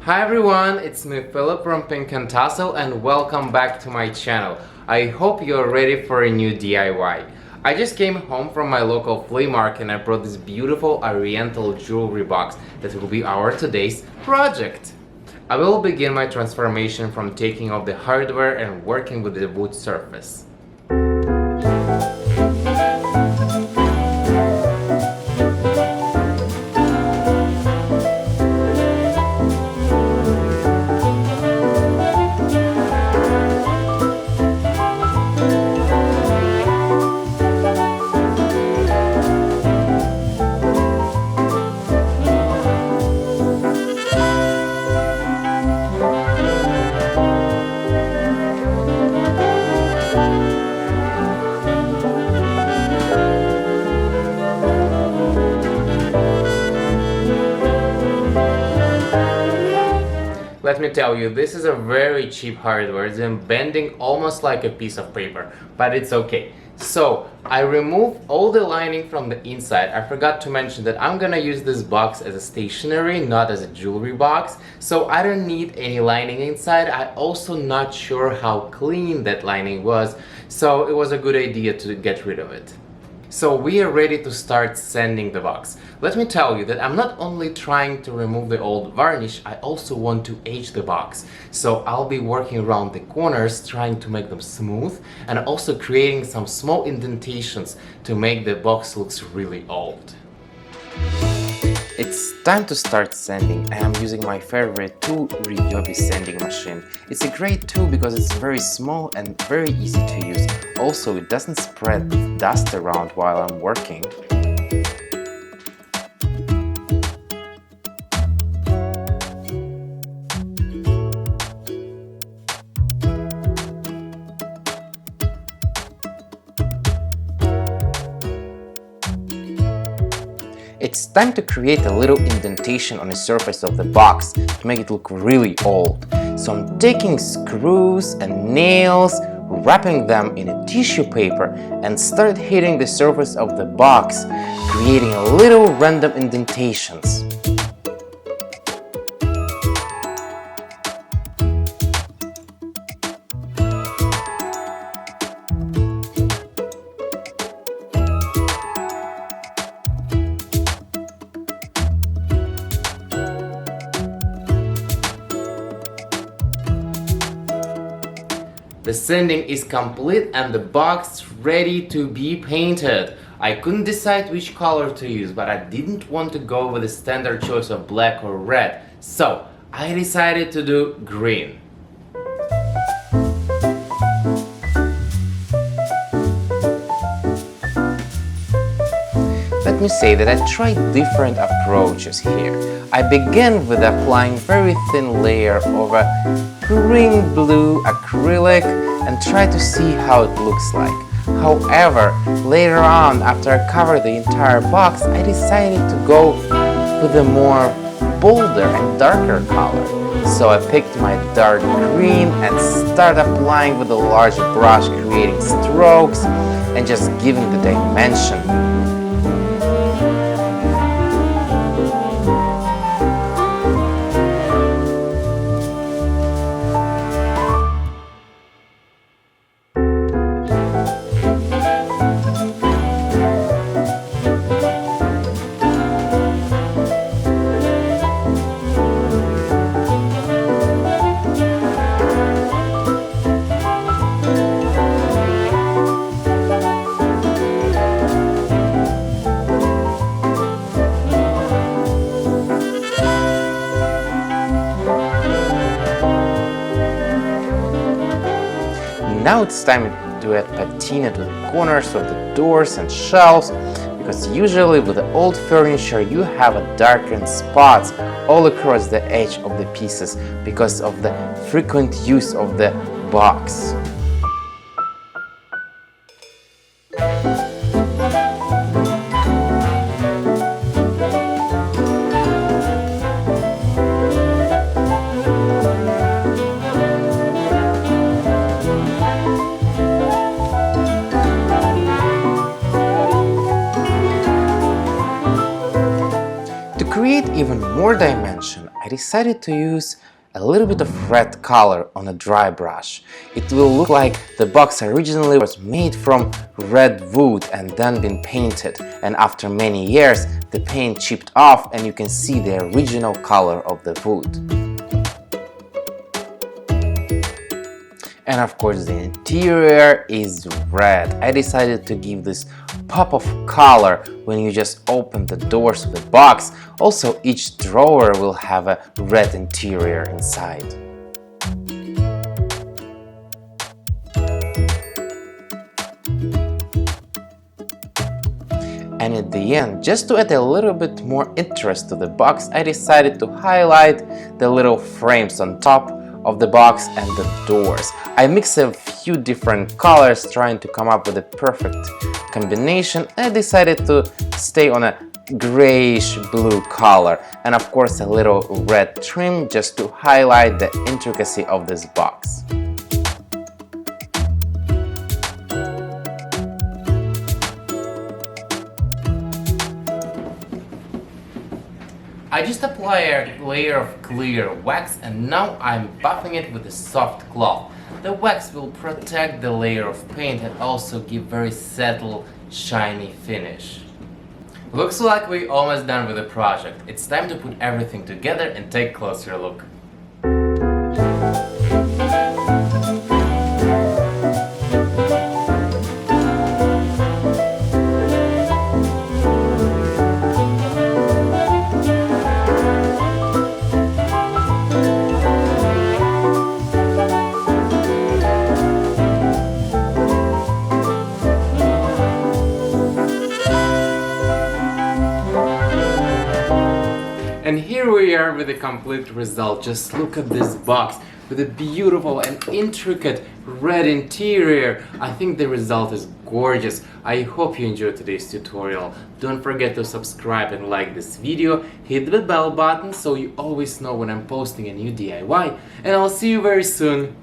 Hi everyone, it's me Philipp from Pink Tassel and welcome back to my channel. I hope you're ready for a new DIY. I just came home from my local flea market and I brought this beautiful Oriental jewelry box that will be our today's project. I will begin my transformation from taking off the hardware and working with the wood surface. Let me tell you, this is a very cheap hardware. It's bending almost like a piece of paper, but it's okay. So I removed all the lining from the inside. I forgot to mention that I'm gonna use this box as a stationery, not as a jewelry box. So I don't need any lining inside. I also not sure how clean that lining was, so it was a good idea to get rid of it. So we are ready to start sanding the box. Let me tell you that I'm not only trying to remove the old varnish, I also want to age the box. So I'll be working around the corners, trying to make them smooth, and also creating some small indentations to make the box looks really old. It's time to start sanding. I am using my favorite tool, Ryobi sanding machine. It's a great tool because it's very small and very easy to use. Also, it doesn't spread dust around while I'm working. It's time to create a little indentation on the surface of the box to make it look really old. So I'm taking screws and nails, wrapping them in a tissue paper and start hitting the surface of the box, creating a little random indentations. The sanding is complete and the box ready to be painted. I couldn't decide which color to use, but I didn't want to go with the standard choice of black or red, so I decided to do green. Let me say that I tried different approaches here. I began with applying very thin layer of a green blue acrylic and try to see how it looks like. However, later on, after I covered the entire box, I decided to go with a more bolder and darker color. So I picked my dark green and started applying with a large brush, creating strokes and just giving the dimension. Now it's time to add patina to the corners of the doors and shelves, because usually with the old furniture you have a darkened spots all across the edge of the pieces because of the frequent use of the box. create even more dimension, I decided to use a little bit of red color on a dry brush. It will look like the box originally was made from red wood and then been painted, and after many years the paint chipped off and you can see the original color of the wood. And of course the interior is red. I decided to give this pop of color when you just open the doors of the box. Also, each drawer will have a red interior inside. And at the end, just to add a little bit more interest to the box, I decided to highlight the little frames on top of the box and the doors. I mixed a few different colors trying to come up with a perfect combination. I decided to stay on a grayish blue color and of course a little red trim just to highlight the intricacy of this box. I just apply a layer of clear wax and now I'm buffing it with a soft cloth. The wax will protect the layer of paint and also give very settled, shiny finish. Looks like we're almost done with the project. It's time to put everything together and take a closer look. And here we are with the complete result. Just look at this box with a beautiful and intricate red interior. I think the result is gorgeous. I hope you enjoyed today's tutorial. Don't forget to subscribe and like this video. Hit the bell button so you always know when I'm posting a new DIY. And I'll see you very soon.